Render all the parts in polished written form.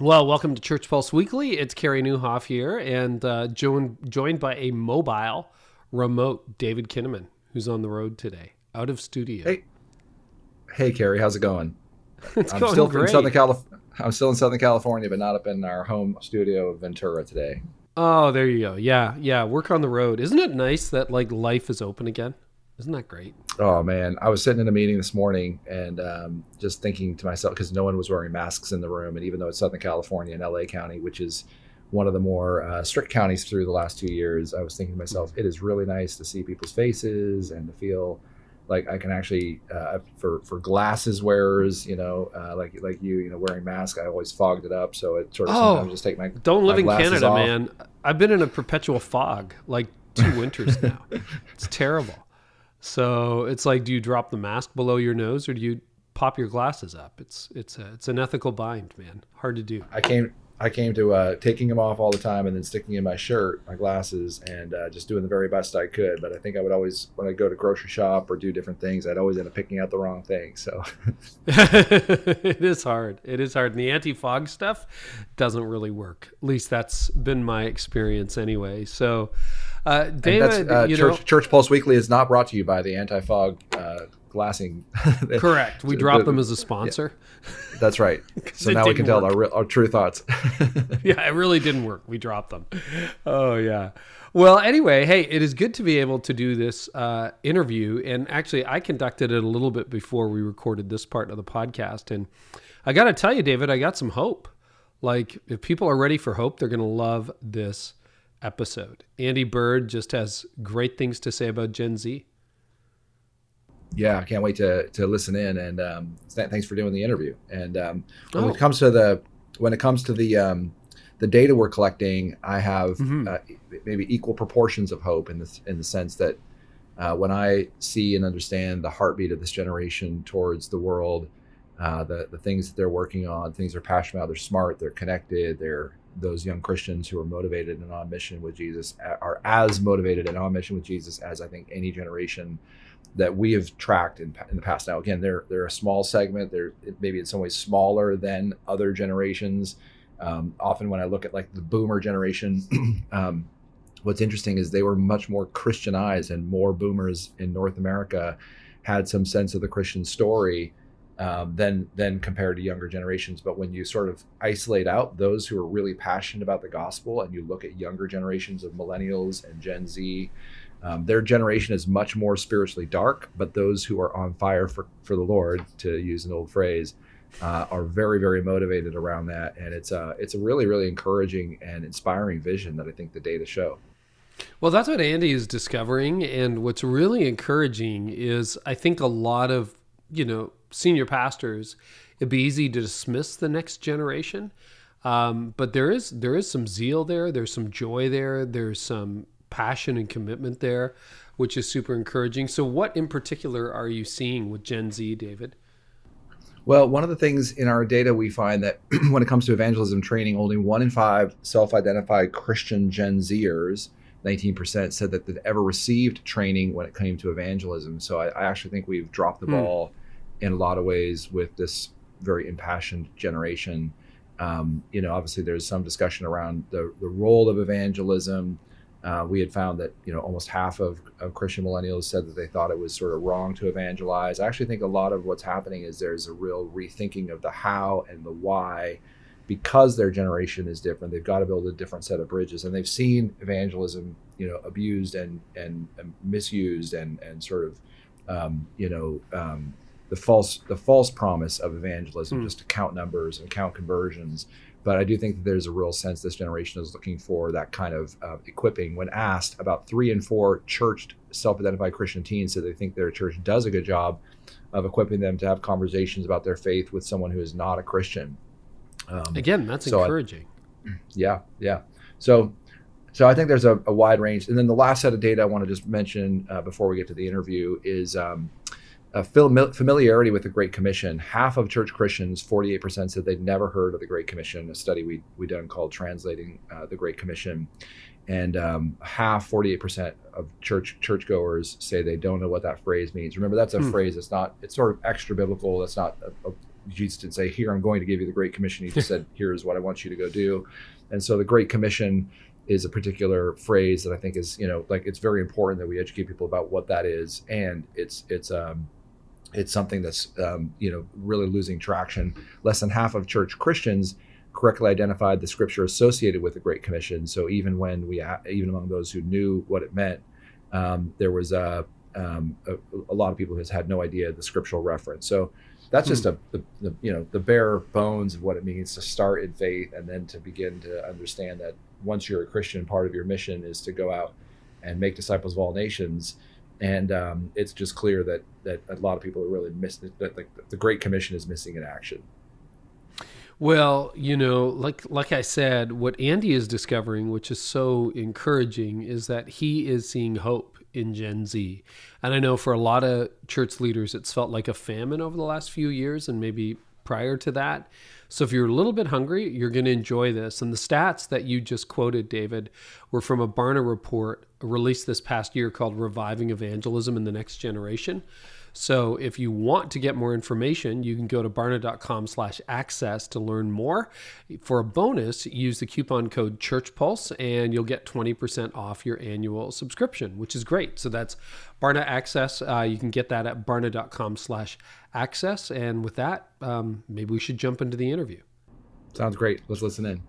Well, welcome to Church Pulse Weekly. It's Carrie Newhoff here, and joined by a mobile, remote David Kinnaman, who's on the road today, out of studio. Hey, Carrie, how's it going? It's I'm going still in great. I'm still in Southern California, but not up in our home studio of Ventura today. Oh, there you go. Yeah. Work on the road. Isn't it nice that life is open again? Isn't that great? Oh man, I was sitting in a meeting this morning and just thinking to myself because no one was wearing masks in the room, and even though it's Southern California and LA County, which is one of the more strict counties through the last 2 years, I was thinking to myself, it is really nice to see people's faces and to feel like I can actually for glasses wearers, like you, wearing masks, I always fogged it up, so it sort of sometimes Oh, just take don't live my in glasses Canada, off. man. I've been in a perpetual fog like 2 winters now. It's terrible. So it's like, do you drop the mask below your nose or do you pop your glasses up? It's an ethical bind, man. Hard to do. I came to taking them off all the time and then sticking in my shirt, my glasses, and just doing the very best I could. But I think I would always, when I go to grocery shop or do different things, I'd always end up picking out the wrong thing. So It is hard. It is hard. And the anti-fog stuff doesn't really work. At least that's been my experience anyway. So, and that's David, Church Pulse Weekly is not brought to you by the anti-fog glassing. correct. We dropped them as a sponsor. That's right. So It now we can didn't tell work. our true thoughts. Yeah, it really didn't work. We dropped them. Oh, yeah. Well, anyway, hey, it is good to be able to do this interview. And actually, I conducted it a little bit before we recorded this part of the podcast. And I got to tell you, David, I got some hope. Like, if people are ready for hope, they're going to love this episode. Andy Byrd just has great things to say about Gen Z. Yeah, I can't wait to listen in, and thanks for doing the interview. And when Oh, it comes to the data we're collecting, I have maybe equal proportions of hope in the sense that when I see and understand the heartbeat of this generation towards the world, the things that they're working on, things they're passionate about, they're smart, they're connected, they're those young Christians who are motivated and on mission with Jesus are as motivated and on mission with Jesus as I think any generation that we have tracked in the past. Now, again, they're a small segment. They're maybe in some ways smaller than other generations. Often when I look at like the boomer generation, what's interesting is they were much more Christianized, and more boomers in North America had some sense of the Christian story than compared to younger generations. But when you sort of isolate out those who are really passionate about the gospel and you look at younger generations of millennials and Gen Z, their generation is much more spiritually dark, but those who are on fire for the Lord, to use an old phrase, are very, very motivated around that. And it's a really, really encouraging and inspiring vision that I think the data show. well, that's what Andy is discovering. And what's really encouraging is I think a lot of, senior pastors, it'd be easy to dismiss the next generation. But there is some zeal there. There's some joy there. There's some passion and commitment there, which is super encouraging. So what in particular are you seeing with Gen Z, David? Well, one of the things in our data we find that when it comes to evangelism training, only 1 in 5 self-identified Christian Gen Zers, 19%, said that they'd ever received training when it came to evangelism. So I actually think we've dropped the ball in a lot of ways with this very impassioned generation. Obviously there's some discussion around the role of evangelism. We had found that almost half of Christian millennials said that they thought it was sort of wrong to evangelize. I actually think a lot of what's happening is there's a real rethinking of the how and the why, because their generation is different. They've got to build a different set of bridges, and they've seen evangelism abused and misused and sort of the false promise of evangelism, just to count numbers and count conversions. But I do think that there's a real sense this generation is looking for that kind of equipping. When asked, about 3 in 4 churched self-identified Christian teens said they think their church does a good job of equipping them to have conversations about their faith with someone who is not a Christian. Again, that's encouraging. Yeah. So I think there's a wide range. And then the last set of data I want to just mention before we get to the interview is familiarity with the Great Commission. Half of church Christians, 48%, said they'd never heard of the Great Commission, a study we done called Translating the Great Commission. And half, 48% of churchgoers say they don't know what that phrase means. Remember, that's a phrase it's sort of extra biblical. That's not Jesus didn't say, here, I'm going to give you the Great Commission. He just said, here's what I want you to go do. And so the Great Commission is a particular phrase that I think is, like, it's very important that we educate people about what that is. And it's something that's, really losing traction. Less than half of church Christians correctly identified the scripture associated with the Great Commission. So even even among those who knew what it meant, there was a lot of people who had no idea the scriptural reference. So that's just the bare bones of what it means to start in faith, and then to begin to understand that once you're a Christian, part of your mission is to go out and make disciples of all nations. And it's just clear that a lot of people are really missing that. Like, the Great Commission is missing in action. Well, like I said, what Andy is discovering, which is so encouraging, is that he is seeing hope in Gen Z. And I know for a lot of church leaders, it's felt like a famine over the last few years and maybe prior to that. So if you're a little bit hungry, you're going to enjoy this. And the stats that you just quoted, David, were from a Barna report released this past year called Reviving Evangelism in the Next Generation. So if you want to get more information, you can go to barna.com/access to learn more. For a bonus, use the coupon code ChurchPulse and you'll get 20% off your annual subscription, which is great. So that's Barna Access. You can get that at barna.com/access. And with that, maybe we should jump into the interview. Sounds great. Let's listen in.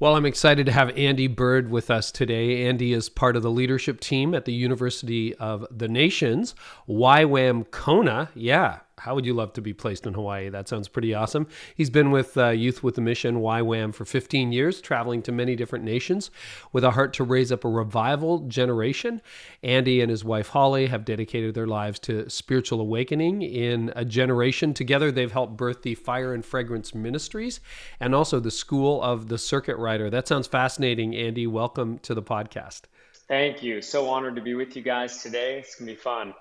Well, I'm excited to have Andy Byrd with us today. Andy is part of the leadership team at the University of the Nations, YWAM Kona. Yeah, how would you love to be placed in Hawaii? That sounds pretty awesome. He's been with Youth with a Mission, YWAM, for 15 years, traveling to many different nations with a heart to raise up a revival generation. Andy and his wife, Holly, have dedicated their lives to spiritual awakening in a generation. Together, they've helped birth the Fire and Fragrance Ministries and also the School of the Circuit Rider. That sounds fascinating, Andy. Welcome to the podcast. Thank you. So honored to be with you guys today. It's going to be fun.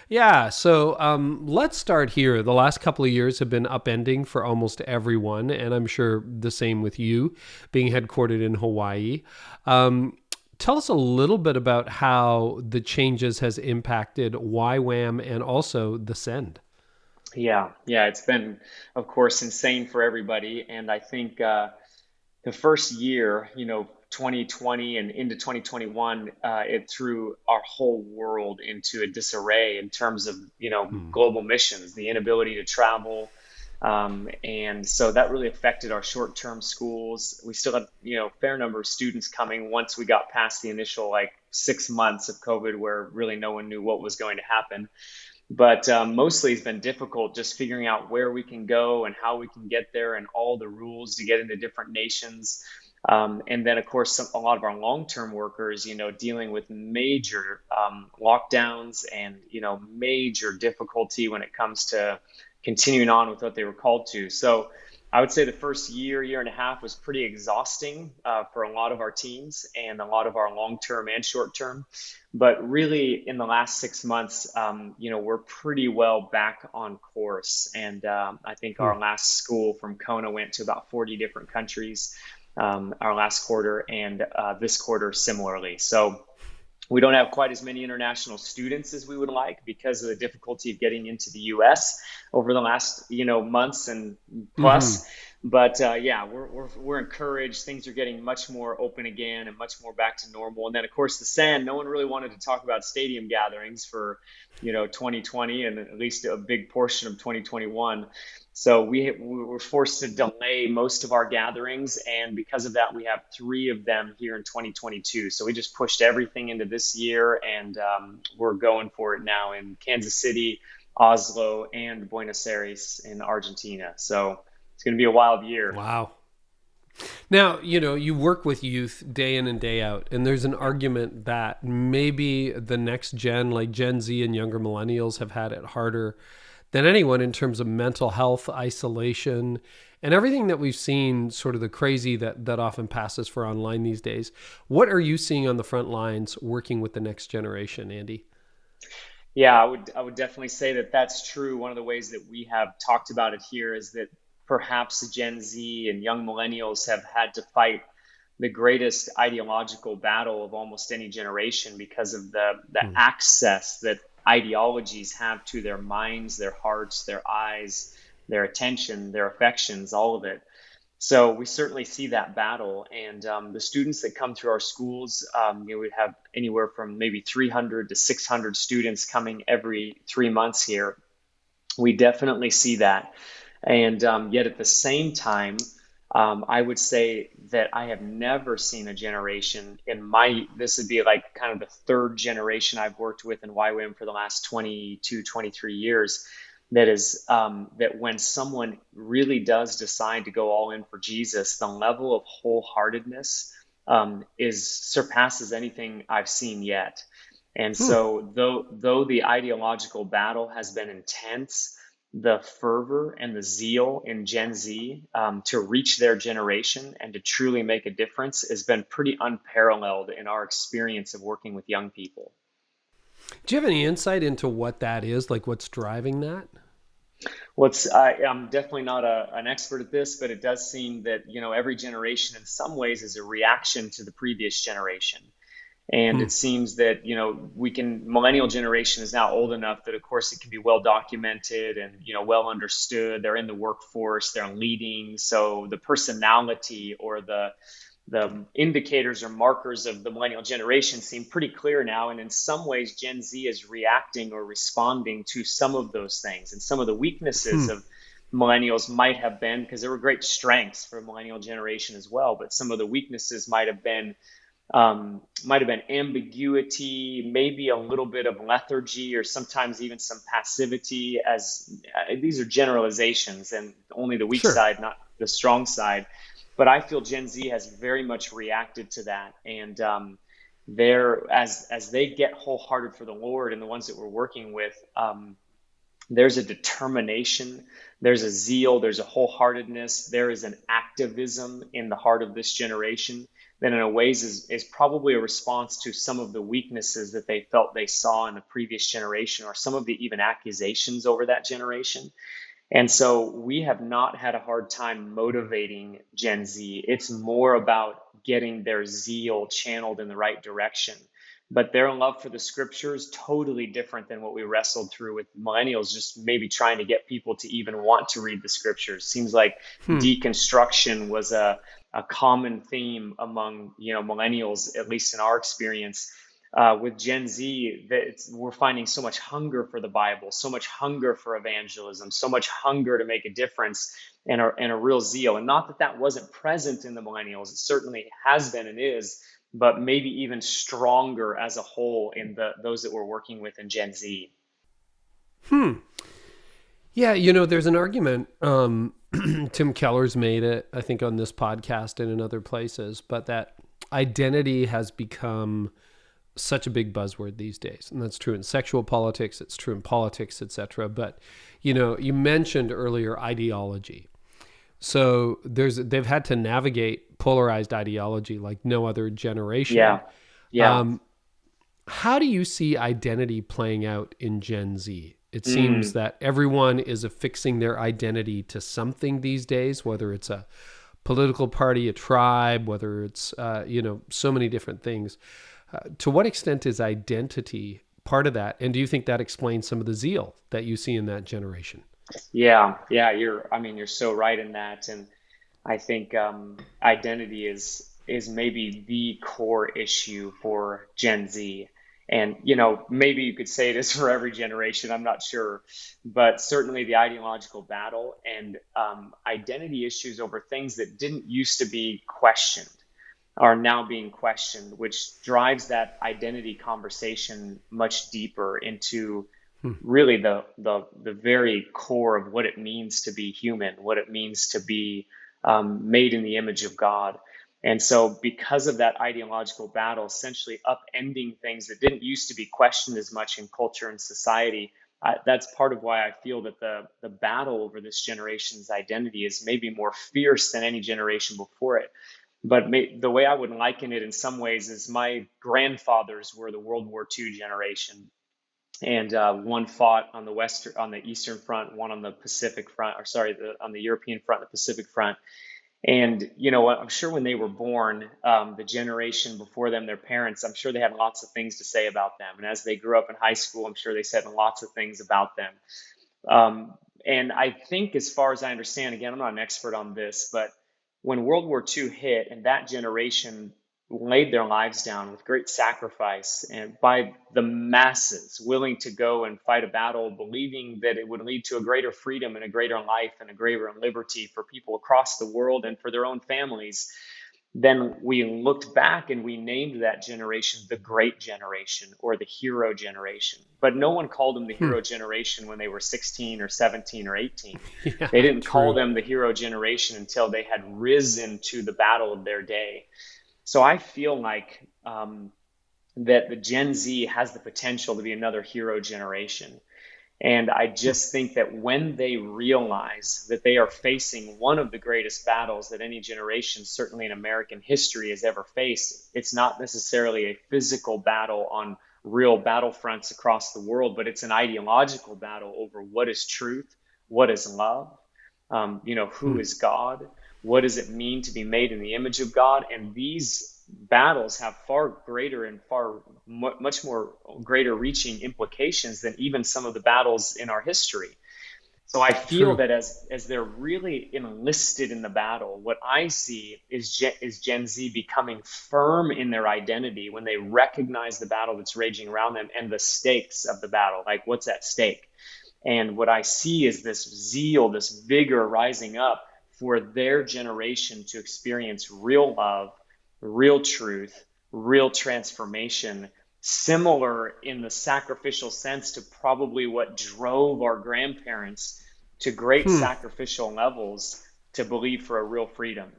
Yeah, so let's start here. The last couple of years have been upending for almost everyone, and I'm sure the same with you, being headquartered in Hawaii. Tell us a little bit about how the changes has impacted YWAM and also the Send. Yeah, it's been, of course, insane for everybody. And I think the first year, 2020 and into 2021, it threw our whole world into a disarray in terms of, global missions, the inability to travel. And so that really affected our short-term schools. We still had, a fair number of students coming once we got past the initial 6 months of COVID, where really no one knew what was going to happen. But mostly it's been difficult just figuring out where we can go and how we can get there and all the rules to get into different nations. And then, of course, a lot of our long-term workers, dealing with major lockdowns and, major difficulty when it comes to continuing on with what they were called to. So I would say the first year and a half was pretty exhausting for a lot of our teams and a lot of our long-term and short-term. But really, in the last 6 months, we're pretty well back on course. And I think our last school from Kona went to about 40 different countries. Our last quarter and this quarter similarly. So we don't have quite as many international students as we would like because of the difficulty of getting into the U.S. over the last months and plus. Mm-hmm. But we're encouraged. Things are getting much more open again and much more back to normal. And then, of course, the Send. No one really wanted to talk about stadium gatherings for 2020 and at least a big portion of 2021. So we were forced to delay most of our gatherings, and because of that, we have 3 of them here in 2022. So we just pushed everything into this year, and we're going for it now in Kansas City, Oslo, and Buenos Aires in Argentina. So it's going to be a wild year. Wow. Now, you work with youth day in and day out, and there's an argument that maybe the next gen, like Gen Z and younger millennials, have had it harder than anyone in terms of mental health, isolation, and everything that we've seen, sort of the crazy that often passes for online these days. What are you seeing on the front lines working with the next generation, Andy? Yeah, I would definitely say that that's true. One of the ways that we have talked about it here is that perhaps Gen Z and young millennials have had to fight the greatest ideological battle of almost any generation because of the access that ideologies have to their minds, their hearts, their eyes, their attention, their affections, all of it. So we certainly see that battle, and the students that come through our schools, we have anywhere from maybe 300 to 600 students coming every 3 months here. We definitely see that, and yet at the same time, I would say that I have never seen a generation this would be like kind of the third generation I've worked with in YWAM for the last 22, 23 years. That when someone really does decide to go all in for Jesus, the level of wholeheartedness surpasses anything I've seen yet. And so though the ideological battle has been intense, the fervor and the zeal in Gen Z to reach their generation and to truly make a difference has been pretty unparalleled in our experience of working with young people. Do you have any insight into what that is? Like what's driving that? I'm definitely not an expert at this, but it does seem that, every generation in some ways is a reaction to the previous generation. And it seems that, millennial generation is now old enough that, of course, it can be well documented and, well understood. They're in the workforce, they're leading. So the personality or the indicators or markers of the millennial generation seem pretty clear now. And in some ways, Gen Z is reacting or responding to some of those things. And some of the weaknesses of millennials might have been, because there were great strengths for millennial generation as well, but some of the weaknesses might have been ambiguity, maybe a little bit of lethargy, or sometimes even some passivity. As these are generalizations, and only the weak side, not the strong side. But I feel Gen Z has very much reacted to that, and as they get wholehearted for the Lord, and the ones that we're working with, there's a determination, there's a zeal, there's a wholeheartedness, there is an activism in the heart of this generation that in a ways is probably a response to some of the weaknesses that they felt they saw in the previous generation, or some of the even accusations over that generation. And so we have not had a hard time motivating Gen Z. It's more about getting their zeal channeled in the right direction. But their love for the scriptures, totally different than what we wrestled through with millennials, just maybe trying to get people to even want to read the scriptures. Seems like deconstruction was a common theme among millennials, at least in our experience. With Gen Z, we're finding so much hunger for the Bible, so much hunger for evangelism, so much hunger to make a difference, and a real zeal. And not that wasn't present in the millennials. It certainly has been and is, but maybe even stronger as a whole in those that we're working with in Gen Z. Yeah, there's an argument. Tim Keller's made it, I think, on this podcast and in other places, but that identity has become such a big buzzword these days. And that's true in sexual politics, it's true in politics, etc. But, you mentioned earlier ideology. So they've had to navigate polarized ideology like no other generation. Yeah. How do you see identity playing out in Gen Z? It seems that everyone is affixing their identity to something these days, whether it's a political party, a tribe, whether it's, so many different things. To what extent is identity part of that? And do you think that explains some of the zeal that you see in that generation? Yeah. You're so right in that. And I think identity is maybe the core issue for Gen Z. And, maybe you could say it is for every generation, I'm not sure, but certainly the ideological battle and identity issues over things that didn't used to be questioned are now being questioned, which drives that identity conversation much deeper into really the very core of what it means to be human, what it means to be made in the image of God. And so because of that ideological battle, essentially upending things that didn't used to be questioned as much in culture and society, that's part of why I feel that the battle over this generation's identity is maybe more fierce than any generation before it. But the way I would liken it in some ways is my grandfathers were the World War II generation. And one fought on the Eastern Front, one on the Pacific Front, on the European front, the Pacific Front. And, I'm sure when they were born, the generation before them, their parents, I'm sure they had lots of things to say about them. And as they grew up in high school, I'm sure they said lots of things about them. Um, and I think, as far as I understand, again, I'm not an expert on this, but when World War II hit and that generation laid their lives down with great sacrifice and by the masses, willing to go and fight a battle, believing that it would lead to a greater freedom and a greater life and a greater liberty for people across the world and for their own families, then we looked back and we named that generation the Great Generation or the Hero Generation. But no one called them the Hero Generation when they were 16 or 17 or 18. Yeah, They didn't call true. them the Hero Generation until they had risen to the battle of their day. So I feel like that the Gen Z has the potential to be another hero generation. And I just think that when they realize that they are facing one of the greatest battles that any generation, certainly in American history, has ever faced, it's not necessarily a physical battle on real battlefronts across the world, but it's an ideological battle over what is truth, what is love, who is God, what does it mean to be made in the image of God, and these battles have far greater and much more greater reaching implications than even some of the battles in our history. So I feel True. that as they're really enlisted in the battle, what I see is Gen Z becoming firm in their identity when they recognize the battle that's raging around them and the stakes of the battle, like what's at stake. And what I see is this zeal, this vigor rising up for their generation to experience real love, real truth, real transformation, similar in the sacrificial sense to probably what drove our grandparents to great sacrificial levels to believe for a real freedom.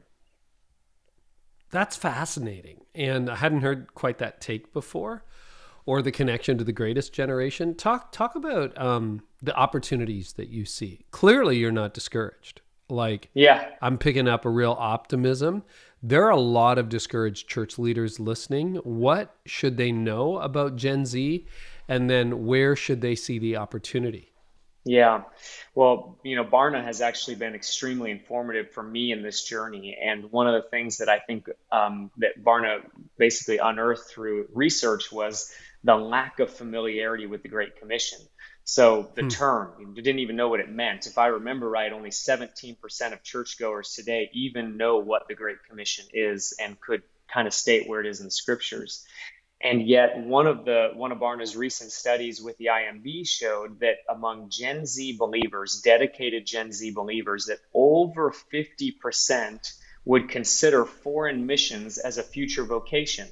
That's fascinating. And I hadn't heard quite that take before, or the connection to the greatest generation. Talk about the opportunities that you see. Clearly, you're not discouraged. Like, Yeah. I'm picking up a real optimism. There are a lot of discouraged church leaders listening. What should they know about Gen Z? And then where should they see the opportunity? Yeah. Well, Barna has actually been extremely informative for me in this journey. And one of the things that I think that Barna basically unearthed through research was the lack of familiarity with the Great Commission. So the term, you didn't even know what it meant. If I remember right, only 17% of churchgoers today even know what the Great Commission is and could kind of state where it is in the scriptures. And yet, one of Barna's recent studies with the IMB showed that among Gen Z believers, dedicated Gen Z believers, that over 50% would consider foreign missions as a future vocation.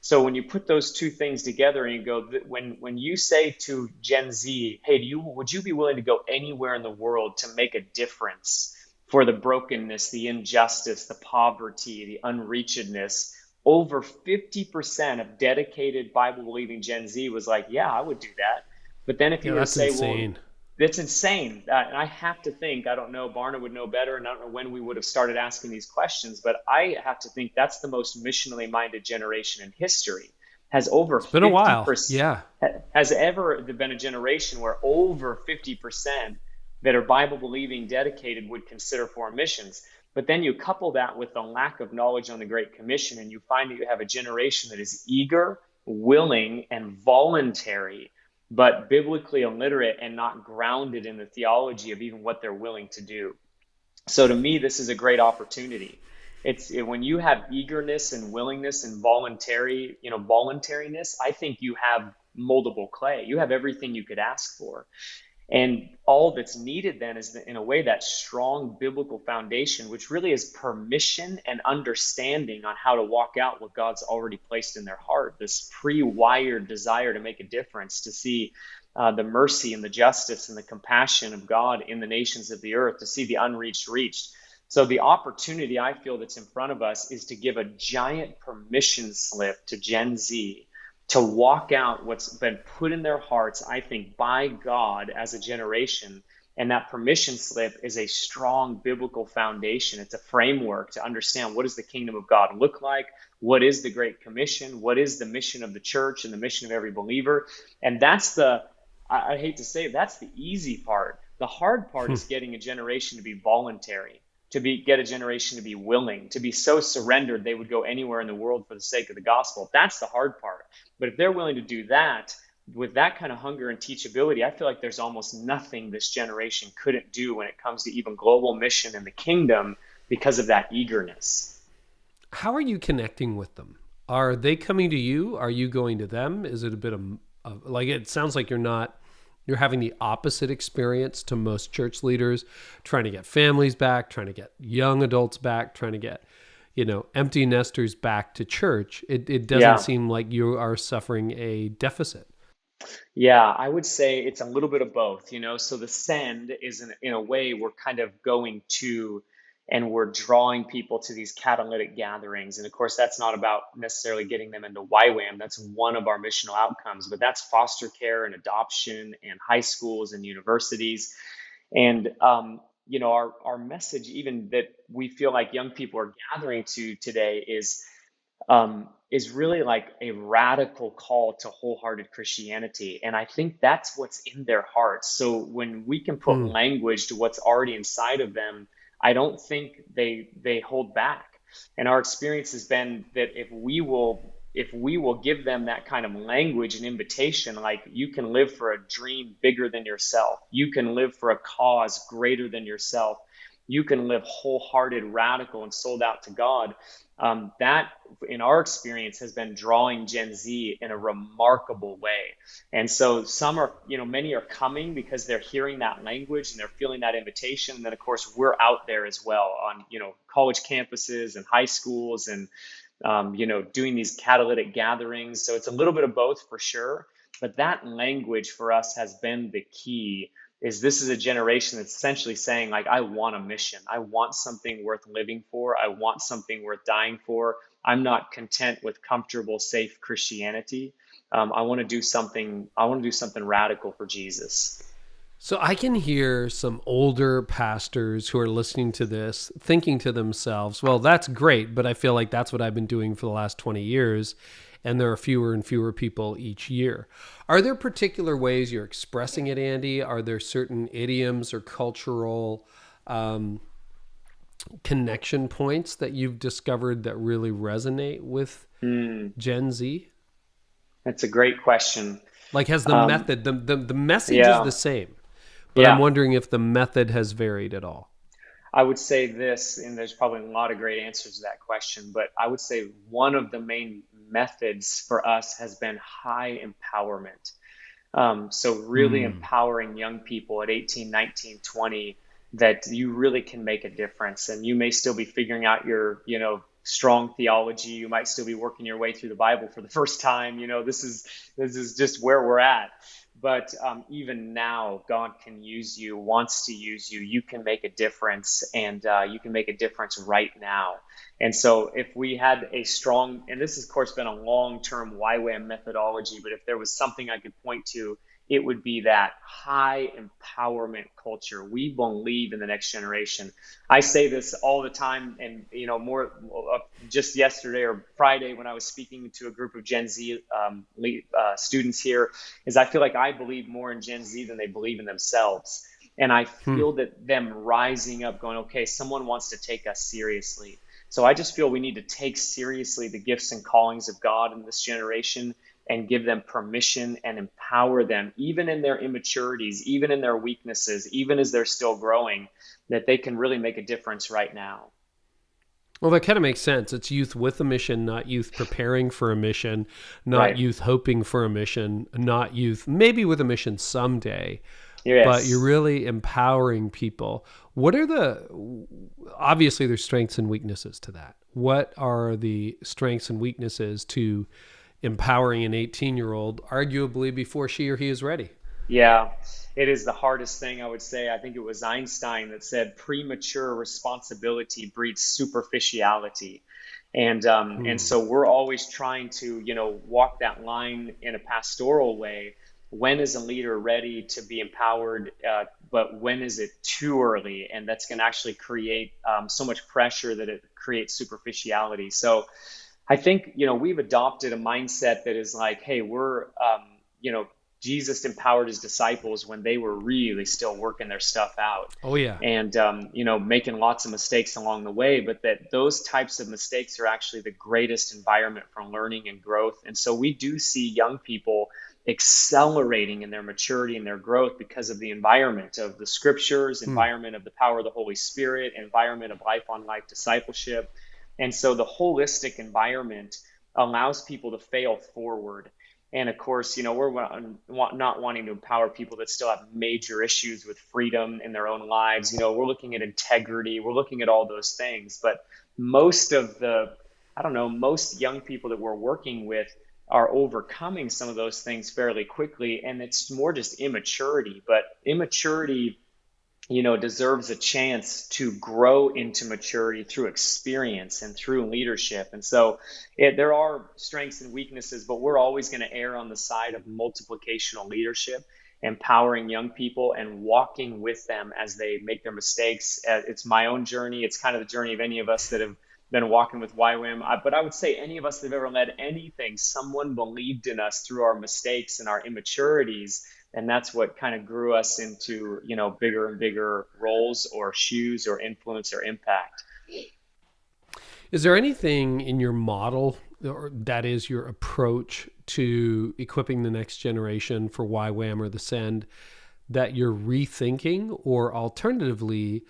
So when you put those two things together and you go, when you say to Gen Z, hey, would you be willing to go anywhere in the world to make a difference for the brokenness, the injustice, the poverty, the unreachedness? Over 50% of dedicated Bible-believing Gen Z was like, yeah, I would do that. But then if you Yeah, were to that's say, well, insane. that's insane. And I have to think, I don't know, Barna would know better, and I don't know when we would have started asking these questions, but I have to think that's the most missionally minded generation in history. Has over It's been a while. 50%, Yeah. has ever been a generation where over 50% that are Bible believing, dedicated would consider foreign missions. But then you couple that with the lack of knowledge on the Great Commission, and you find that you have a generation that is eager, willing, and voluntary, but biblically illiterate and not grounded in the theology of even what they're willing to do. So to me, this is a great opportunity. It's when you have eagerness and willingness and voluntariness, I think you have moldable clay. You have everything you could ask for. And all that's needed then is, in a way, that strong biblical foundation, which really is permission and understanding on how to walk out what God's already placed in their heart, this pre-wired desire to make a difference, to see the mercy and the justice and the compassion of God in the nations of the earth, to see the unreached reached. So the opportunity I feel that's in front of us is to give a giant permission slip to Gen Z to walk out what's been put in their hearts, I think, by God as a generation. And that permission slip is a strong biblical foundation. It's a framework to understand, what does the kingdom of God look like? What is the Great Commission? What is the mission of the church and the mission of every believer? And that's I hate to say it, that's the easy part. The hard part is getting a generation to be voluntary. get a generation to be willing, to be so surrendered they would go anywhere in the world for the sake of the gospel. That's the hard part. But if they're willing to do that with that kind of hunger and teachability, I feel like there's almost nothing this generation couldn't do when it comes to even global mission in the kingdom because of that eagerness. How are you connecting with them? Are they coming to you? Are you going to them? Is it a bit of like, it sounds like you're having the opposite experience to most church leaders, trying to get families back, trying to get young adults back, trying to get, empty nesters back to church. It doesn't seem like you are suffering a deficit. Yeah, I would say it's a little bit of both, So the send is in a way we're kind of going to and we're drawing people to these catalytic gatherings. And of course, that's not about necessarily getting them into YWAM. That's one of our missional outcomes, but that's foster care and adoption and high schools and universities. And, our message, even that we feel like young people are gathering to today, is really like a radical call to wholehearted Christianity. And I think that's what's in their hearts. So when we can put language to what's already inside of them, I don't think they hold back. And our experience has been that if we will give them that kind of language and invitation, like you can live for a dream bigger than yourself, you can live for a cause greater than yourself, you can live wholehearted, radical, and sold out to God. That, in our experience, has been drawing Gen Z in a remarkable way. And so many are coming because they're hearing that language and they're feeling that invitation. And then, of course, we're out there as well on, college campuses and high schools and, doing these catalytic gatherings. So it's a little bit of both for sure. But that language for us has been the key. This is a generation that's essentially saying, like, I want a mission. I want something worth living for. I want something worth dying for. I'm not content with comfortable, safe Christianity. I want to do something. I want to do something radical for Jesus. So I can hear some older pastors who are listening to this thinking to themselves, well, that's great, but I feel like that's what I've been doing for the last 20 years. And there are fewer and fewer people each year. Are there particular ways you're expressing it, Andy? Are there certain idioms or cultural connection points that you've discovered that really resonate with Gen Z? That's a great question. Like, has the method, the message is the same, but I'm wondering if the method has varied at all. I would say this, and there's probably a lot of great answers to that question, but I would say one of the main methods for us has been high empowerment. So really empowering young people at 18, 19, 20, that you really can make a difference. And you may still be figuring out your, strong theology. You might still be working your way through the Bible for the first time. This is just where we're at. But even now, God can use you, wants to use you. You can make a difference, and you can make a difference right now. And so if we had a strong, and this has, of course, been a long-term YWAM methodology, but if there was something I could point to, it would be that high empowerment culture. We believe in the next generation. I say this all the time, and more just yesterday or Friday when I was speaking to a group of Gen Z students here, is I feel like I believe more in Gen Z than they believe in themselves. And I feel that them rising up going, okay, someone wants to take us seriously. So I just feel we need to take seriously the gifts and callings of God in this generation and give them permission and empower them, even in their immaturities, even in their weaknesses, even as they're still growing, that they can really make a difference right now. Well, that kind of makes sense. It's youth with a mission, not youth preparing for a mission, not youth hoping for a mission, not youth maybe with a mission someday. Yes. But you're really empowering people. What are obviously there's strengths and weaknesses to that. What are the strengths and weaknesses to empowering an 18-year-old, arguably before she or he is ready? Yeah, it is the hardest thing, I would say. I think it was Einstein that said premature responsibility breeds superficiality. And so we're always trying to, walk that line in a pastoral way. When is a leader ready to be empowered? But when is it too early? And that's going to actually create so much pressure that it creates superficiality. So I think, we've adopted a mindset that is like, hey, we're, Jesus empowered his disciples when they were really still working their stuff out. Oh yeah. And, making lots of mistakes along the way, but that those types of mistakes are actually the greatest environment for learning and growth. And so we do see young people accelerating in their maturity and their growth because of the environment of the scriptures, environment of the power of the Holy Spirit, environment of life on life discipleship. And so the holistic environment allows people to fail forward. And of course, we're not wanting to empower people that still have major issues with freedom in their own lives. We're looking at integrity. We're looking at all those things. But most young people that we're working with are overcoming some of those things fairly quickly. And it's more just immaturity. But immaturity, deserves a chance to grow into maturity through experience and through leadership. And so there are strengths and weaknesses, but we're always going to err on the side of multiplicational leadership, empowering young people and walking with them as they make their mistakes. It's my own journey. It's kind of the journey of any of us that have been walking with YWAM. But I would say any of us that have ever led anything, someone believed in us through our mistakes and our immaturities. And that's what kind of grew us into, bigger and bigger roles or shoes or influence or impact. Is there anything in your model, or that is your approach to equipping the next generation for YWAM or the Send, that you're rethinking? Or alternatively,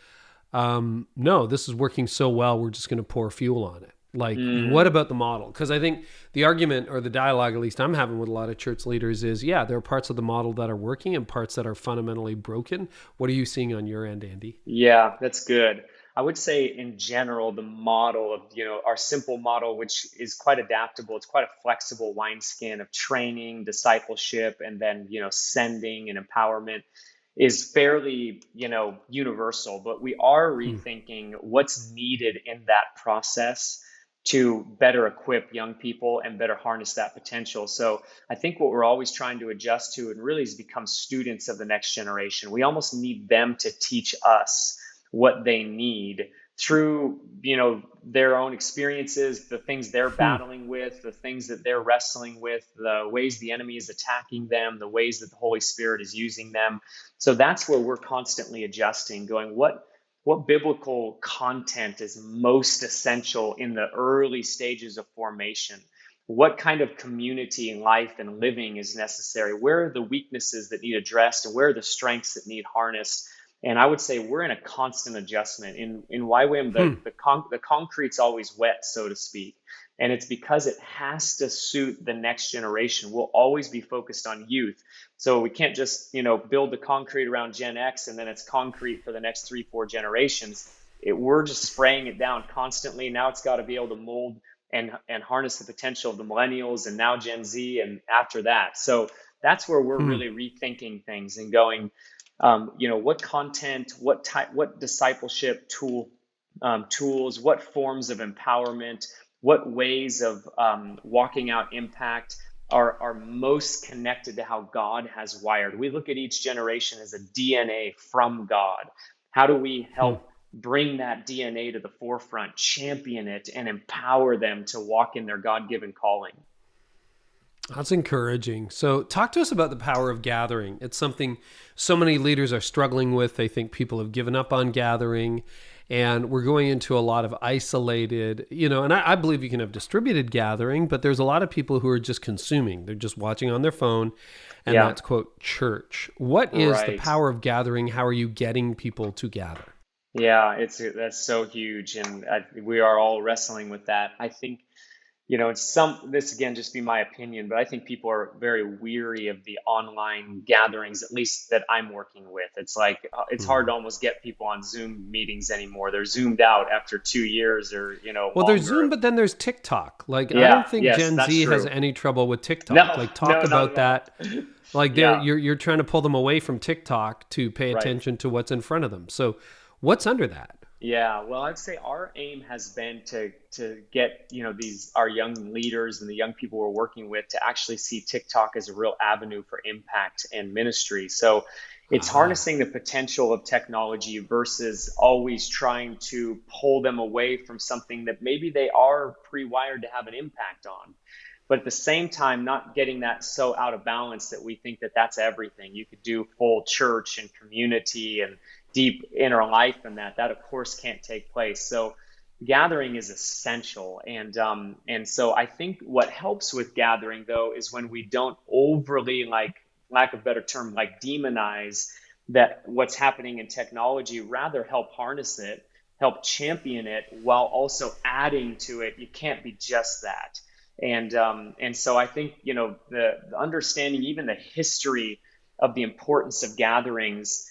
no, this is working so well, we're just going to pour fuel on it? Like, what about the model? Because I think the argument, or the dialogue, at least I'm having with a lot of church leaders, is, yeah, there are parts of the model that are working and parts that are fundamentally broken. What are you seeing on your end, Andy? Yeah, that's good. I would say in general, the model of, our simple model, which is quite adaptable, it's quite a flexible wineskin of training, discipleship, and then, sending and empowerment, is fairly, universal. But we are rethinking what's needed in that process to better equip young people and better harness that potential. So I think what we're always trying to adjust to, and really, is become students of the next generation. We almost need them to teach us what they need through, their own experiences, the things they're battling with, the things that they're wrestling with, the ways the enemy is attacking them, the ways that the Holy Spirit is using them. So that's where we're constantly adjusting, going, what biblical content is most essential in the early stages of formation? What kind of community and life and living is necessary? Where are the weaknesses that need addressed, and where are the strengths that need harnessed? And I would say we're in a constant adjustment. In YWAM, the concrete's always wet, so to speak. And it's because it has to suit the next generation. We'll always be focused on youth. So we can't just, build the concrete around Gen X and then it's concrete for the next 3-4 generations. We're just spraying it down constantly. Now it's got to be able to mold and harness the potential of the millennials and now Gen Z and after that. So that's where we're really rethinking things and going, what content, what discipleship tools, what forms of empowerment, what ways of walking out impact are most connected to how God has wired. We look at each generation as a DNA from God. How do we help bring that DNA to the forefront, champion it, and empower them to walk in their God-given calling? That's encouraging. So talk to us about the power of gathering. It's something so many leaders are struggling with. They think people have given up on gathering, and we're going into a lot of isolated, and I believe you can have distributed gathering, but there's a lot of people who are just consuming. They're just watching on their phone, and that's, quote, church. What is the power of gathering? How are you getting people to gather? Yeah, that's so huge. And we are all wrestling with that. I think, this again, just be my opinion, but I think people are very weary of the online gatherings, at least that I'm working with. It's like, it's hard to almost get people on Zoom meetings anymore. They're Zoomed out after 2 years or, Well, longer. there's Zoom, but then there's TikTok. Like, I don't think Gen Z has any trouble with TikTok. Talk about that. Like, you're trying to pull them away from TikTok to pay attention to what's in front of them. So what's under that? Yeah, well, I'd say our aim has been to get, our young leaders and the young people we're working with to actually see TikTok as a real avenue for impact and ministry. So it's harnessing the potential of technology versus always trying to pull them away from something that maybe they are pre-wired to have an impact on. but at the same time, not getting that so out of balance that we think that that's everything. You could do full church and community and deep inner life, and that of course can't take place. So gathering is essential. And so I think what helps with gathering, though, is when we don't overly, like, lack of a better term, like demonize that what's happening in technology, rather help harness it, help champion it, while also adding to it. You can't be just that. And so I think, the understanding, even the history of the importance of gatherings,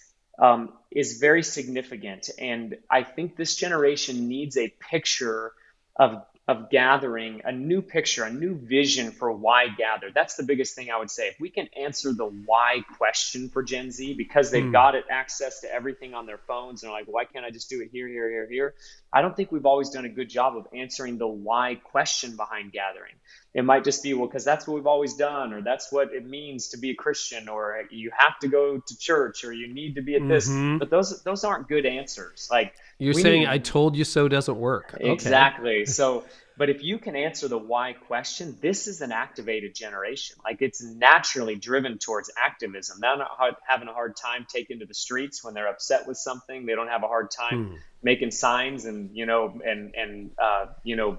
is very significant. And I think this generation needs a picture of gathering, a new picture, a new vision for why gather. That's the biggest thing I would say. If we can answer the why question for Gen Z, because they've got access to everything on their phones, and they're like, why can't I just do it here, here, here, here? I don't think we've always done a good job of answering the why question behind gathering. It might just be, well, because that's what we've always done, or that's what it means to be a Christian, or you have to go to church, or you need to be at this. But those aren't good answers. Like, you're saying, I told you so doesn't work. Exactly. Okay. So, but if you can answer the why question, this is an activated generation. Like, it's naturally driven towards activism. They're not having a hard time taking to the streets when they're upset with something. They don't have a hard time making signs and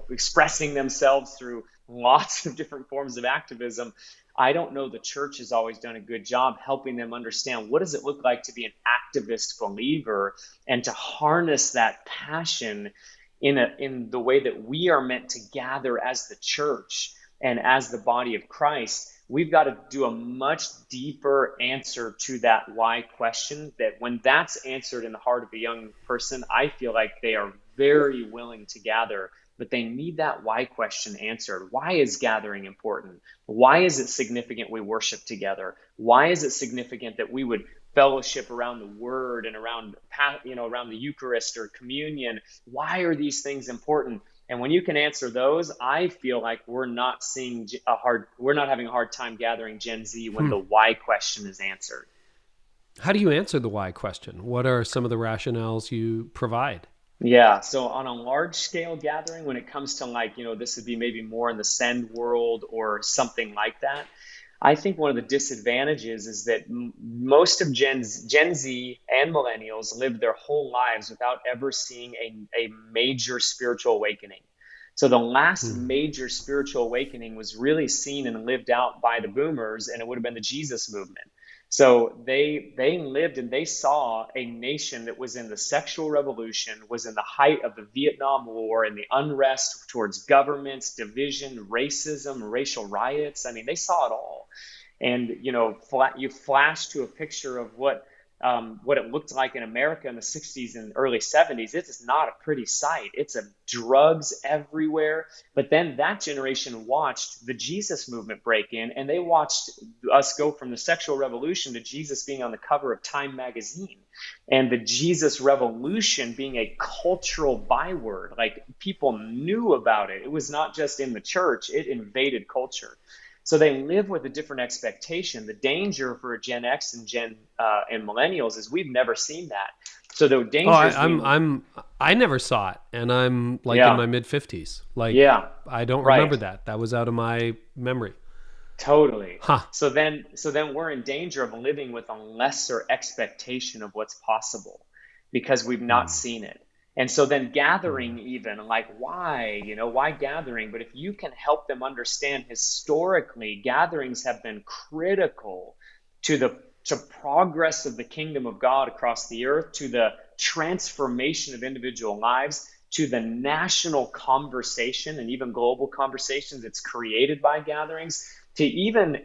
expressing themselves through lots of different forms of activism. I don't know the church has always done a good job helping them understand, what does it look like to be an activist believer, and to harness that passion in the way that we are meant to gather as the church and as the body of Christ. We've got to do a much deeper answer to that why question, that when that's answered in the heart of a young person, I feel like they are very willing to gather. But they need that why question answered. Why is gathering important? Why is it significant we worship together? Why is it significant that we would fellowship around the word and around the Eucharist or communion? Why are these things important? And when you can answer those, I feel like we're not having a hard time gathering Gen Z when the why question is answered. How do you answer the why question? What are some of the rationales you provide? Yeah, so on a large scale gathering, when it comes to this would be maybe more in the send world or something like that, I think one of the disadvantages is that most of Gen Z and millennials live their whole lives without ever seeing a major spiritual awakening. So the last major spiritual awakening was really seen and lived out by the boomers, and it would have been the Jesus movement. So they lived and they saw a nation that was in the sexual revolution, was in the height of the Vietnam War and the unrest towards governments, division, racism, racial riots. I mean, they saw it all. And, you flash to a picture of what it looked like in America in the 60s and early 70s. It is not a pretty sight. It's drugs everywhere. But then that generation watched the Jesus movement break in, and they watched us go from the sexual revolution to Jesus being on the cover of Time magazine, and the Jesus revolution being a cultural byword. Like, people knew about it. It was not just in the church, it invaded culture. So they live with a different expectation. The danger for Gen X and and millennials is we've never seen that. So the danger. I never saw it, and I'm in my mid-50s. I don't remember that. That was out of my memory. Totally. Huh. So then we're in danger of living with a lesser expectation of what's possible because we've not seen it. And so then gathering, even why gathering? But if you can help them understand historically, gatherings have been critical to progress of the kingdom of God across the earth, to the transformation of individual lives, to the national conversation and even global conversations that's created by gatherings, to even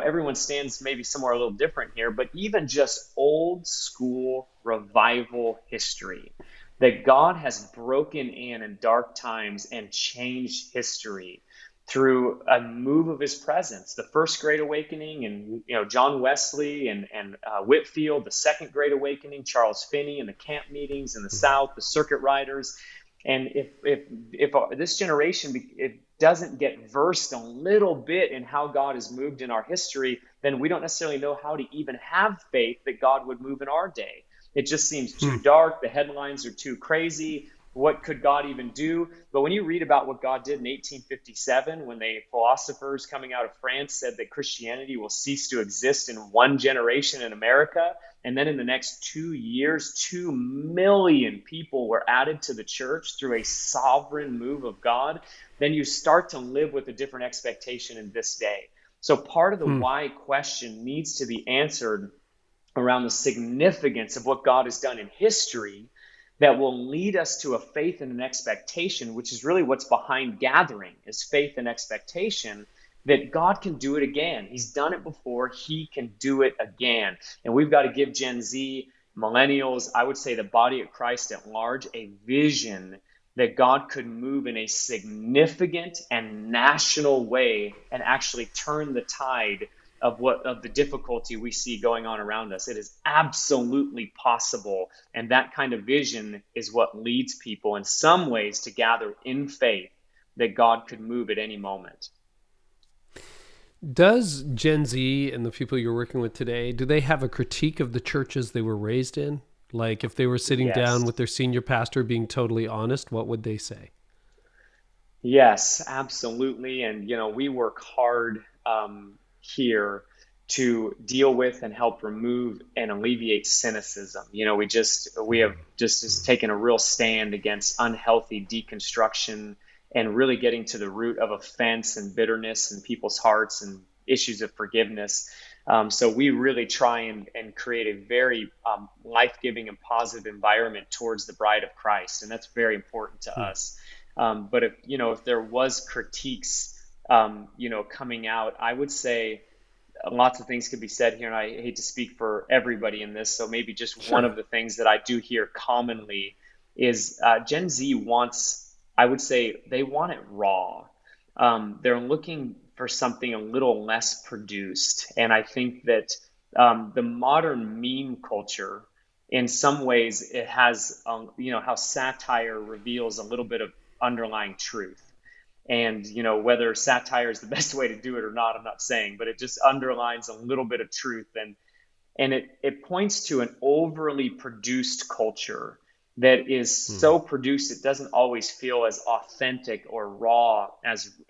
everyone stands maybe somewhere a little different here, but even just old school revival history, that God has broken in dark times and changed history through a move of his presence. The first Great Awakening, and John Wesley and Whitefield, the second Great Awakening, Charles Finney and the camp meetings in the South, the circuit riders. And if this generation it doesn't get versed a little bit in how God has moved in our history, then we don't necessarily know how to even have faith that God would move in our day. It just seems too dark. The headlines are too crazy. what could God even do? But when you read about what God did in 1857, when the philosophers coming out of France said that Christianity will cease to exist in one generation in America, and then in the next 2 years, 2 million people were added to the church through a sovereign move of God, then you start to live with a different expectation in this day. So part of the why question needs to be answered around the significance of what God has done in history that will lead us to a faith and an expectation, which is really what's behind gathering, is faith and expectation that God can do it again. He's done it before. He can do it again. And we've got to give Gen Z, millennials, I would say the body of Christ at large, a vision that God could move in a significant and national way and actually turn the tide of the difficulty we see going on around us. It is absolutely possible. And that kind of vision is what leads people in some ways to gather in faith that God could move at any moment. Does Gen Z and the people you're working with today, do they have a critique of the churches they were raised in? Like if they were sitting down with their senior pastor being totally honest, what would they say? Yes, absolutely. And, we work hard here to deal with and help remove and alleviate cynicism. We have just taken a real stand against unhealthy deconstruction and really getting to the root of offense and bitterness in people's hearts and issues of forgiveness. So we really try and create a very life-giving and positive environment towards the bride of Christ. And that's very important to us. But if there was critiques coming out, I would say lots of things could be said here, and I hate to speak for everybody in this, so maybe just one of the things that I do hear commonly is Gen Z wants, I would say, they want it raw. They're looking for something a little less produced, and I think that the modern meme culture, in some ways, it has, how satire reveals a little bit of underlying truth. And, whether satire is the best way to do it or not, I'm not saying, but it just underlines a little bit of truth. And it points to an overly produced culture that is so produced, it doesn't always feel as authentic or raw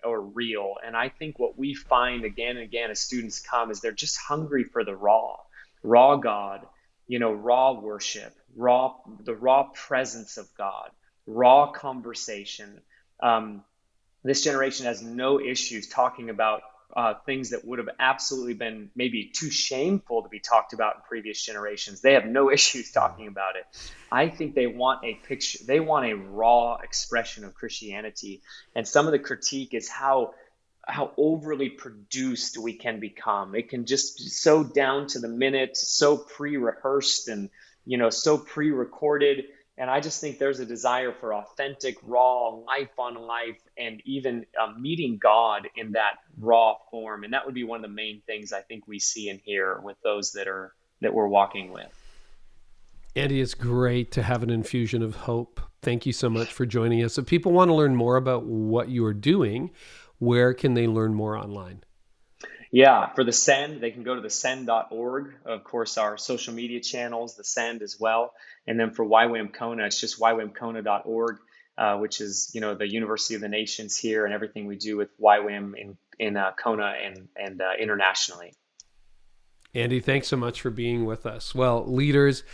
or real. And I think what we find again and again as students come is they're just hungry for the raw God, raw worship, the raw presence of God, raw conversation. This generation has no issues talking about things that would have absolutely been maybe too shameful to be talked about in previous generations. They have no issues talking about it. I think they want a picture, they want a raw expression of Christianity. And some of the critique is how overly produced we can become. It can just be so down to the minute, so pre-rehearsed and, so pre-recorded. And I just think there's a desire for authentic, raw, life on life, and even meeting God in that raw form. And that would be one of the main things I think we see and hear with those that we're walking with. Andy, it's great to have an infusion of hope. Thank you so much for joining us. If people want to learn more about what you are doing, where can they learn more online? Yeah, for the Send, they can go to thesend.org. Of course, our social media channels, the Send as well. And then for YWAM Kona, it's just ywamkona.org, which is, the University of the Nations here and everything we do with YWAM in Kona and internationally. Andy, thanks so much for being with us. Well, leaders,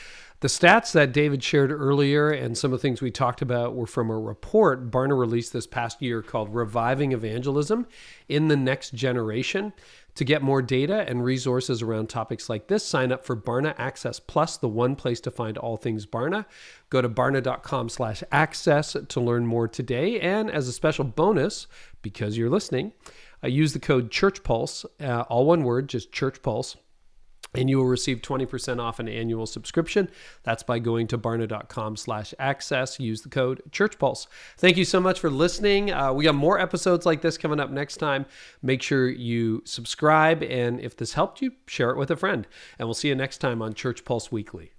the stats that David shared earlier and some of the things we talked about were from a report Barna released this past year called Reviving Evangelism in the Next Generation. To get more data and resources around topics like this, sign up for Barna Access Plus, the one place to find all things Barna. Go to barna.com/access to learn more today. And as a special bonus, because you're listening, use the code ChurchPulse, all one word, just ChurchPulse. And you will receive 20% off an annual subscription. That's by going to barna.com/access. Use the code ChurchPulse. Thank you so much for listening. We got more episodes like this coming up next time. Make sure you subscribe. And if this helped you, share it with a friend. And we'll see you next time on Church Pulse Weekly.